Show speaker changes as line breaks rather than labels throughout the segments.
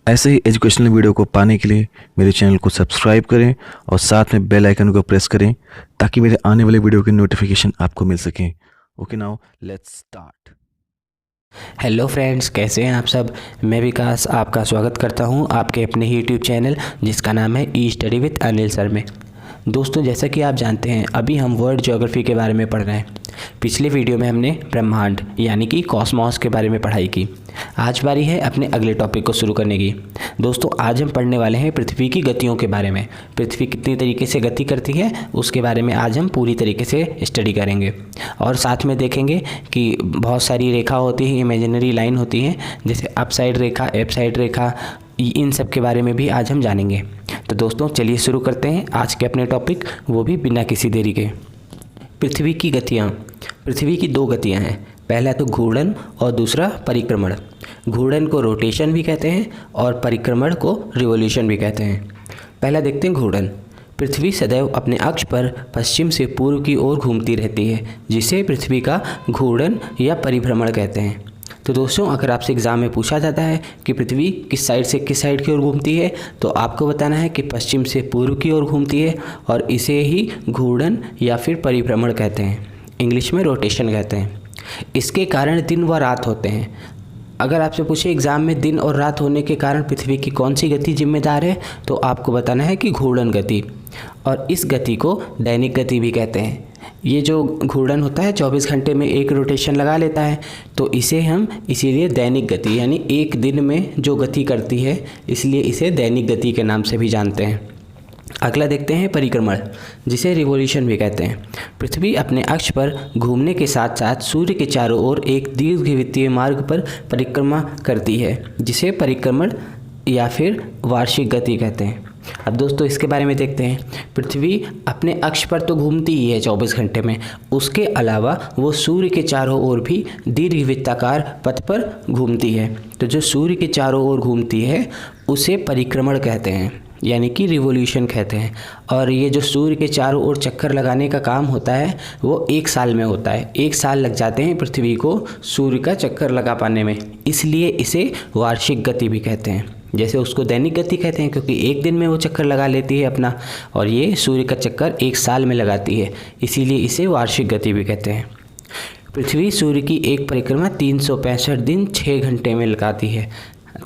ऐसे ही educational video को पाने के लिए मेरे चैनल को सब्सक्राइब करें और साथ में बेल आइकन को प्रेस करें ताकि मेरे आने वाले वीडियो की नोटिफिकेशन आपको मिल सके। Okay, now let's start.
Hello friends, कैसे हैं आप सब। मैं विकास आपका स्वागत करता हूं आपके अपने यूट्यूब चैनल जिसका नाम है ई स्टडी विद अनिल सर में। दोस्तों, जैसा कि आप जानते हैं अभी हम वर्ल्ड ज्योग्राफी के बारे में पढ़ रहे हैं। पिछले वीडियो में हमने ब्रह्मांड यानी कि कॉस्मॉस के बारे में पढ़ाई की। आज बारी है अपने अगले टॉपिक को शुरू करने की। दोस्तों, आज हम पढ़ने वाले हैं पृथ्वी की गतियों के बारे में। पृथ्वी कितनी तरीके से गति करती है उसके बारे में आज हम पूरी तरीके से स्टडी करेंगे और साथ में देखेंगे कि बहुत सारी रेखा होती है, इमेजिनरी लाइन होती है, जैसे अप साइड रेखा, एप साइड रेखा, इन सब के बारे में भी आज हम जानेंगे। तो दोस्तों चलिए शुरू करते हैं आज के अपने टॉपिक, वो भी बिना किसी देरी के। पृथ्वी की गतियाँ। पृथ्वी की दो गतियाँ हैं, पहला तो घूर्णन और दूसरा परिक्रमण। घूर्णन को रोटेशन भी कहते हैं और परिक्रमण को रिवोल्यूशन भी कहते हैं। पहला देखते हैं घूर्णन। पृथ्वी सदैव अपने अक्ष पर पश्चिम से पूर्व की ओर घूमती रहती है, जिसे पृथ्वी का घूर्णन या परिभ्रमण कहते हैं। तो दोस्तों, अगर आपसे एग्ज़ाम में पूछा जाता है कि पृथ्वी किस साइड की ओर घूमती है, तो आपको बताना है कि पश्चिम से पूर्व की ओर घूमती है और इसे ही घूर्णन या फिर परिभ्रमण कहते हैं, इंग्लिश में रोटेशन कहते हैं। इसके कारण दिन व रात होते हैं। अगर आपसे पूछे एग्ज़ाम में दिन और रात होने के कारण पृथ्वी की कौन सी गति जिम्मेदार है, तो आपको बताना है कि घूर्णन गति, और इस गति को दैनिक गति भी कहते हैं। ये जो घूर्णन होता है 24 घंटे में एक रोटेशन लगा लेता है, तो इसे हम इसीलिए दैनिक गति यानी एक दिन में जो गति करती है, इसलिए इसे दैनिक गति के नाम से भी जानते हैं। अगला देखते हैं परिक्रमण, जिसे रिवोल्यूशन भी कहते हैं। पृथ्वी अपने अक्ष पर घूमने के साथ साथ सूर्य के चारों ओर एक दीर्घवृत्तीय मार्ग पर परिक्रमा करती है, जिसे परिक्रमण या फिर वार्षिक गति कहते हैं। अब दोस्तों इसके बारे में देखते हैं। पृथ्वी अपने अक्ष पर तो घूमती ही है 24 घंटे में, उसके अलावा वो सूर्य के चारों ओर भी दीर्घवृत्ताकार पथ पर घूमती है। तो जो सूर्य के चारों ओर घूमती है उसे परिक्रमण कहते हैं, यानी कि रिवोल्यूशन कहते हैं। और ये जो सूर्य के चारों ओर चक्कर लगाने का काम होता है वो एक साल में होता है। एक साल लग जाते हैं पृथ्वी को सूर्य का चक्कर लगा पाने में, इसलिए इसे वार्षिक गति भी कहते हैं। जैसे उसको दैनिक गति कहते हैं क्योंकि एक दिन में वो चक्कर लगा लेती है अपना, और ये सूर्य का चक्कर एक साल में लगाती है, इसीलिए इसे वार्षिक गति भी कहते हैं। पृथ्वी सूर्य की एक परिक्रमा 365 दिन 6 घंटे में लगाती है।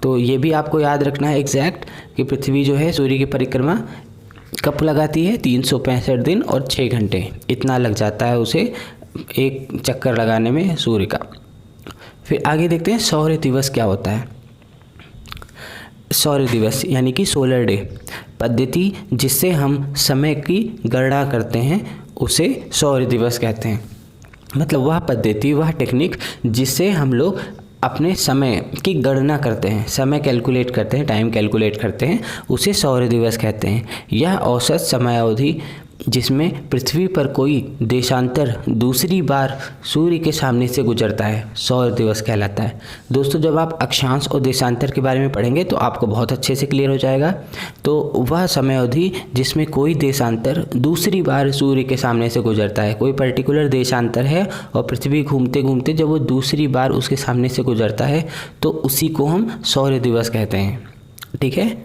तो ये भी आपको याद रखना है एग्जैक्ट कि पृथ्वी जो है सूर्य की परिक्रमा कब लगाती है, 365 दिन और 6 घंटे, इतना लग जाता है उसे एक चक्कर लगाने में सूर्य का। फिर आगे देखते हैं सौर दिवस क्या होता है। सौर दिवस यानी कि सोलर डे पद्धति जिससे हम समय की गणना करते हैं उसे सौर दिवस कहते हैं। मतलब वह पद्धति, वह टेक्निक जिससे हम लोग अपने समय की गणना करते हैं, समय कैलकुलेट करते हैं, टाइम कैलकुलेट करते हैं, उसे सौर दिवस कहते हैं। यह औसत समयावधि जिसमें पृथ्वी पर कोई देशांतर दूसरी बार सूर्य के सामने से गुजरता है, सौर दिवस कहलाता है। दोस्तों, जब आप अक्षांश और देशांतर के बारे में पढ़ेंगे तो आपको बहुत अच्छे से क्लियर हो जाएगा। तो वह समयावधि जिसमें कोई देशांतर दूसरी बार सूर्य के सामने से गुजरता है, कोई पर्टिकुलर देशांतर है और पृथ्वी घूमते घूमते जब वो दूसरी बार उसके सामने से गुजरता है तो उसी को हम सौर दिवस कहते हैं। ठीक है।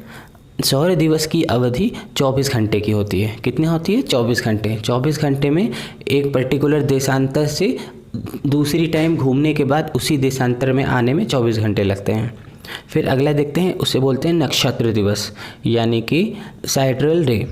सौर दिवस की अवधि 24 घंटे की होती है। कितनी होती है? 24 घंटे। 24 घंटे में एक पर्टिकुलर देशांतर से दूसरी टाइम घूमने के बाद उसी देशांतर में आने में 24 घंटे लगते हैं। फिर अगला देखते हैं, उसे बोलते हैं नक्षत्र दिवस यानी कि साइड्रल डे।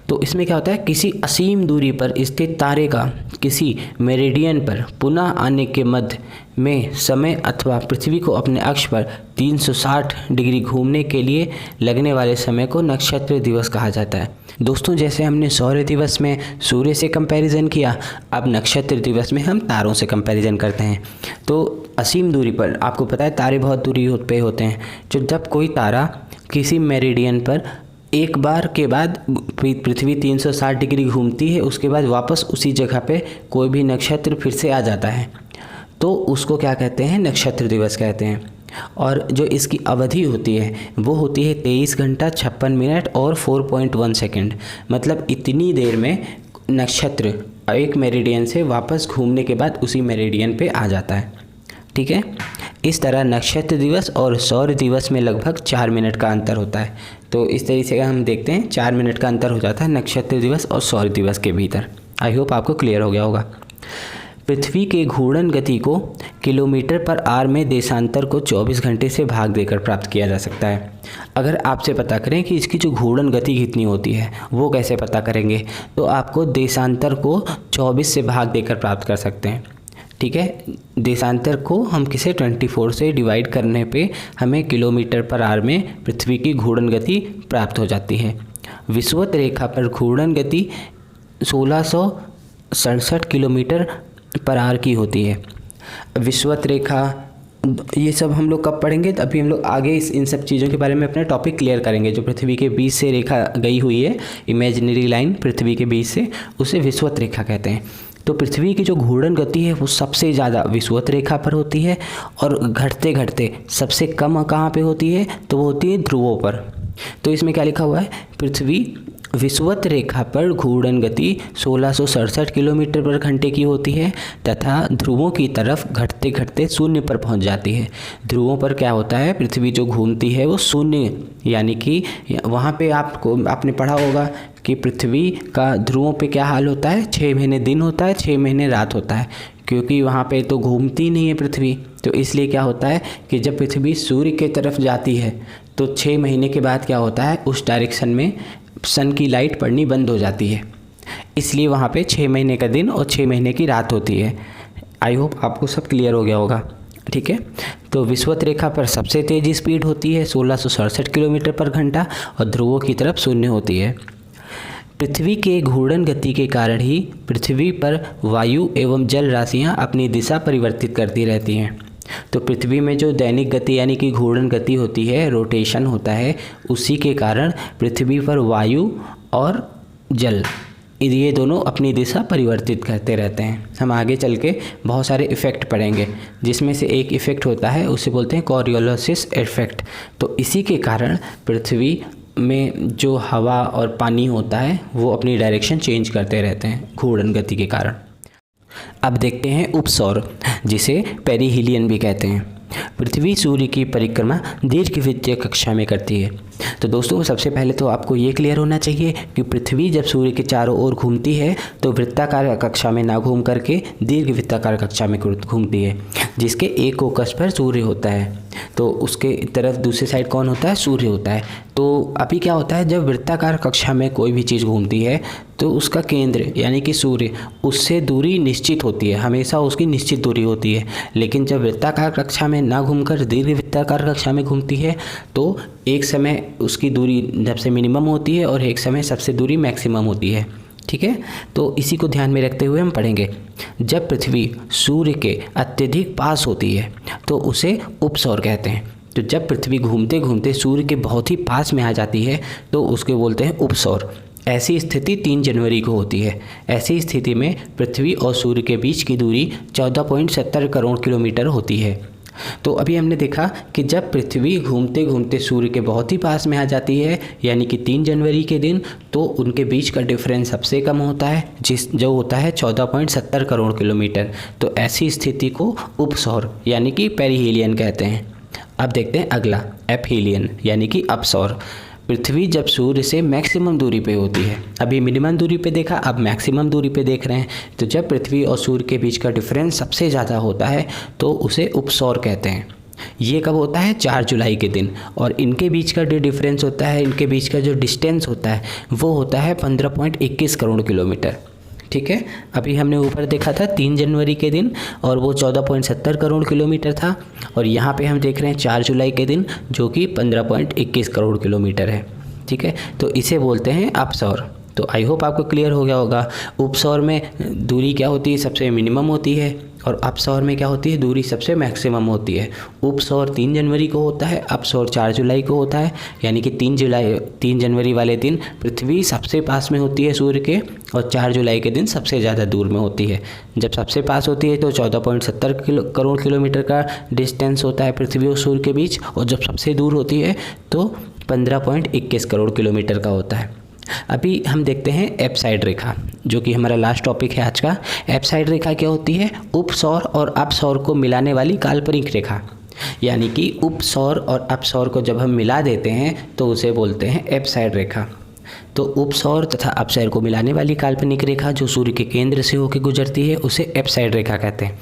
तो इसमें क्या होता है, किसी असीम दूरी पर स्थित तारे का किसी मेरिडियन पर पुनः आने के मध्य में समय अथवा पृथ्वी को अपने अक्ष पर 360 डिग्री घूमने के लिए लगने वाले समय को नक्षत्र दिवस कहा जाता है। दोस्तों, जैसे हमने सौर दिवस में सूर्य से कंपैरिजन किया, अब नक्षत्र दिवस में हम तारों से कंपैरिजन करते हैं। तो असीम दूरी पर, आपको पता है तारे बहुत दूरी पे होते हैं, जो जब कोई तारा किसी मेरिडियन पर एक बार के बाद पृथ्वी 360 डिग्री घूमती है, उसके बाद वापस उसी जगह पे कोई भी नक्षत्र फिर से आ जाता है, तो उसको क्या कहते हैं, नक्षत्र दिवस कहते हैं। और जो इसकी अवधि होती है वो होती है 23 घंटा 56 मिनट और 4.1 सेकेंड। मतलब इतनी देर में नक्षत्र एक मेरिडियन से वापस घूमने के बाद उसी मेरिडियन पे आ जाता है। ठीक है। इस तरह नक्षत्र दिवस और सौर दिवस में लगभग 4 मिनट का अंतर होता है। तो इस तरीके से हम देखते हैं 4 मिनट का अंतर हो जाता है नक्षत्र दिवस और सौर दिवस के भीतर। आई होप आपको क्लियर हो गया होगा। पृथ्वी के घूर्णन गति को किलोमीटर पर आवर में देशांतर को 24 घंटे से भाग देकर प्राप्त किया जा सकता है। अगर आपसे पता करें कि इसकी जो घूर्णन गति कितनी होती है वो कैसे पता करेंगे, तो आपको देशांतर को 24 से भाग देकर प्राप्त कर सकते हैं। ठीक है, देशांतर को हम किसे 24 से डिवाइड करने पे हमें किलोमीटर पर आवर में पृथ्वी की घूर्णन गति प्राप्त हो जाती है। विषुवत रेखा पर घूर्णन गति 1667 किलोमीटर पर आवर की होती है। विषुवत रेखा ये सब हम लोग कब पढ़ेंगे, अभी हम लोग आगे इन सब चीज़ों के बारे में अपना टॉपिक क्लियर करेंगे। जो पृथ्वी के बीच से रेखा गई हुई है, इमेजिनरी लाइन पृथ्वी के बीच से, उसे विषुवत रेखा कहते हैं। तो पृथ्वी की जो घूर्णन गति है वो सबसे ज़्यादा विषुवत रेखा पर होती है और घटते घटते सबसे कम कहाँ पे होती है, तो वो होती है ध्रुवों पर। तो इसमें क्या लिखा हुआ है, पृथ्वी विषुवत रेखा पर घूर्णन गति 1667 किलोमीटर पर घंटे की होती है तथा ध्रुवों की तरफ घटते घटते शून्य पर पहुंच जाती है। ध्रुवों पर क्या होता है, पृथ्वी जो घूमती है वो शून्य, यानी कि वहाँ पे आपने पढ़ा होगा कि पृथ्वी का ध्रुवों पे क्या हाल होता है, 6 महीने दिन होता है, 6 महीने रात होता है, क्योंकि वहाँ पे तो घूमती नहीं है पृथ्वी। तो इसलिए क्या होता है कि जब पृथ्वी सूर्य के तरफ जाती है तो 6 महीने के बाद क्या होता है, उस डायरेक्शन में सन की लाइट पड़नी बंद हो जाती है। इसलिए वहाँ पे 6 महीने का दिन और 6 महीने की रात होती है। आई होप आपको सब क्लियर हो गया होगा। ठीक है, तो विषुवत रेखा पर सबसे तेज़ स्पीड होती है 1667 किलोमीटर पर घंटा और ध्रुवों की तरफ शून्य होती है। पृथ्वी के घूर्णन गति के कारण ही पृथ्वी पर वायु एवं जल राशियाँ अपनी दिशा परिवर्तित करती रहती हैं। तो पृथ्वी में जो दैनिक गति यानी कि घूर्णन गति होती है, रोटेशन होता है, उसी के कारण पृथ्वी पर वायु और जल ये दोनों अपनी दिशा परिवर्तित करते रहते हैं। हम आगे चल के बहुत सारे इफ़ेक्ट पढ़ेंगे, जिसमें से एक इफ़ेक्ट होता है उसे बोलते हैं कोरियोलिसिस इफ़ेक्ट। तो इसी के कारण पृथ्वी में जो हवा और पानी होता है वो अपनी डायरेक्शन चेंज करते रहते हैं घूर्णन गति के कारण। अब देखते हैं उपसौर, जिसे पेरिहीलियन भी कहते हैं। पृथ्वी सूर्य की परिक्रमा दीर्घवृत्तीय कक्षा में करती है। तो दोस्तों सबसे पहले तो आपको ये क्लियर होना चाहिए कि पृथ्वी जब सूर्य के चारों ओर घूमती है तो वृत्ताकार कक्षा में ना घूम करके दीर्घवृत्ताकार कक्षा में घूमती है, जिसके एक फोकस पर सूर्य होता है। तो उसके तरफ दूसरी साइड कौन होता है, सूर्य होता है। तो अभी क्या होता है, जब वृत्ताकार कक्षा में कोई भी चीज़ घूमती है तो उसका केंद्र यानी कि सूर्य, उससे दूरी निश्चित होती है, हमेशा उसकी निश्चित दूरी होती है। लेकिन जब वृत्ताकार कक्षा में ना घूमकर दीर्घवृत्ताकार कक्षा में घूमती है तो एक समय उसकी दूरी सबसे मिनिमम होती है और एक समय सबसे दूरी मैक्सिमम होती है। ठीक है, तो इसी को ध्यान में रखते हुए हम पढ़ेंगे। जब पृथ्वी सूर्य के अत्यधिक पास होती है तो उसे उपसौर कहते हैं। तो जब पृथ्वी घूमते घूमते सूर्य के बहुत ही पास में आ जाती है तो उसके बोलते हैं उपसौर। ऐसी स्थिति 3 जनवरी को होती है। ऐसी स्थिति में पृथ्वी और सूर्य के बीच की दूरी 14.70 करोड़ किलोमीटर होती है। तो अभी हमने देखा कि जब पृथ्वी घूमते घूमते सूर्य के बहुत ही पास में आ जाती है यानी कि 3 जनवरी के दिन, तो उनके बीच का डिफरेंस सबसे कम होता है, जो होता है 14.70 करोड़ किलोमीटर। तो ऐसी स्थिति को उपसौर यानी कि पेरिहीलियन कहते हैं। अब देखते हैं अगला, एपहीलियन यानी कि अपसौर। पृथ्वी जब सूर्य से मैक्सिमम दूरी पे होती है, अभी मिनिमम दूरी पे देखा, अब मैक्सिमम दूरी पे देख रहे हैं। तो जब पृथ्वी और सूर्य के बीच का डिफरेंस सबसे ज़्यादा होता है तो उसे उपसौर कहते हैं। ये कब होता है, 4 जुलाई के दिन। और इनके बीच का जो डिफरेंस होता है, इनके बीच का जो डिस्टेंस होता है वो होता है 15.21 करोड़ किलोमीटर। ठीक है, अभी हमने ऊपर देखा था 3 जनवरी के दिन और वो 14.70 करोड़ किलोमीटर था, और यहाँ पे हम देख रहे हैं 4 जुलाई के दिन जो कि 15.21 करोड़ किलोमीटर है। ठीक है, तो इसे बोलते हैं अपसौर। तो आई होप आपको क्लियर हो गया होगा। उपसौर में दूरी क्या होती है, सबसे मिनिमम होती है, और अपसौर में क्या होती है, दूरी सबसे मैक्सिमम होती है। उपसौर 3 जनवरी को होता है, अपसौर 4 जुलाई को होता है। यानी कि 3 जनवरी वाले दिन पृथ्वी सबसे पास में होती है सूर्य के, और 4 जुलाई के दिन सबसे ज़्यादा दूर में होती है। जब सबसे पास होती है तो 14.70 करोड़ किलोमीटर का डिस्टेंस होता है पृथ्वी और सूर्य के बीच, और जब सबसे दूर होती है तो 15.21 करोड़ किलोमीटर का होता है। अभी हम देखते हैं एपसाइड रेखा, जो कि हमारा लास्ट टॉपिक है आज का। एपसाइड रेखा क्या होती है? उपसौर और अपसौर को मिलाने वाली काल्पनिक रेखा। यानी कि उपसौर और अपसौर को जब हम मिला देते हैं तो उसे बोलते हैं एपसाइड रेखा। तो उपसौर तथा अपसौर को मिलाने वाली काल्पनिक रेखा जो सूर्य के केंद्र से होकर गुजरती है उसे एपसाइड रेखा कहते हैं।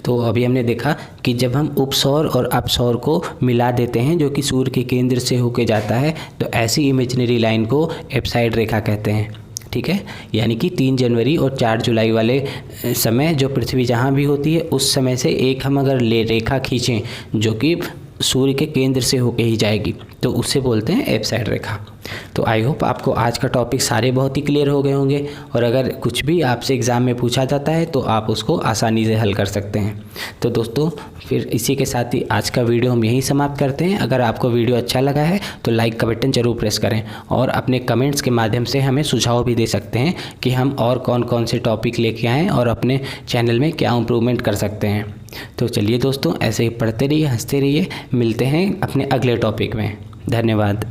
तो अभी हमने देखा कि जब हम उपसौर और अपसौर को मिला देते हैं जो कि सूर्य के केंद्र से होकर जाता है, तो ऐसी इमेजिनरी लाइन को एपसाइड रेखा कहते हैं। ठीक है, यानी कि 3 जनवरी और 4 जुलाई वाले समय जो पृथ्वी जहाँ भी होती है उस समय से एक हम अगर रेखा खींचें जो कि सूर्य के केंद्र से होके ही जाएगी तो उससे बोलते हैं एपसाइड रेखा। तो आई होप आपको आज का टॉपिक सारे बहुत ही क्लियर हो गए होंगे, और अगर कुछ भी आपसे एग्ज़ाम में पूछा जाता है तो आप उसको आसानी से हल कर सकते हैं। तो दोस्तों फिर इसी के साथ ही आज का वीडियो हम यहीं समाप्त करते हैं। अगर आपको वीडियो अच्छा लगा है तो लाइक का बटन ज़रूर प्रेस करें, और अपने कमेंट्स के माध्यम से हमें सुझाव भी दे सकते हैं कि हम और कौन कौन से टॉपिक लेके आएँ और अपने चैनल में क्या इम्प्रूवमेंट कर सकते हैं। तो चलिए दोस्तों, ऐसे ही पढ़ते रहिए, हंसते रहिए, मिलते हैं अपने अगले टॉपिक में। धन्यवाद।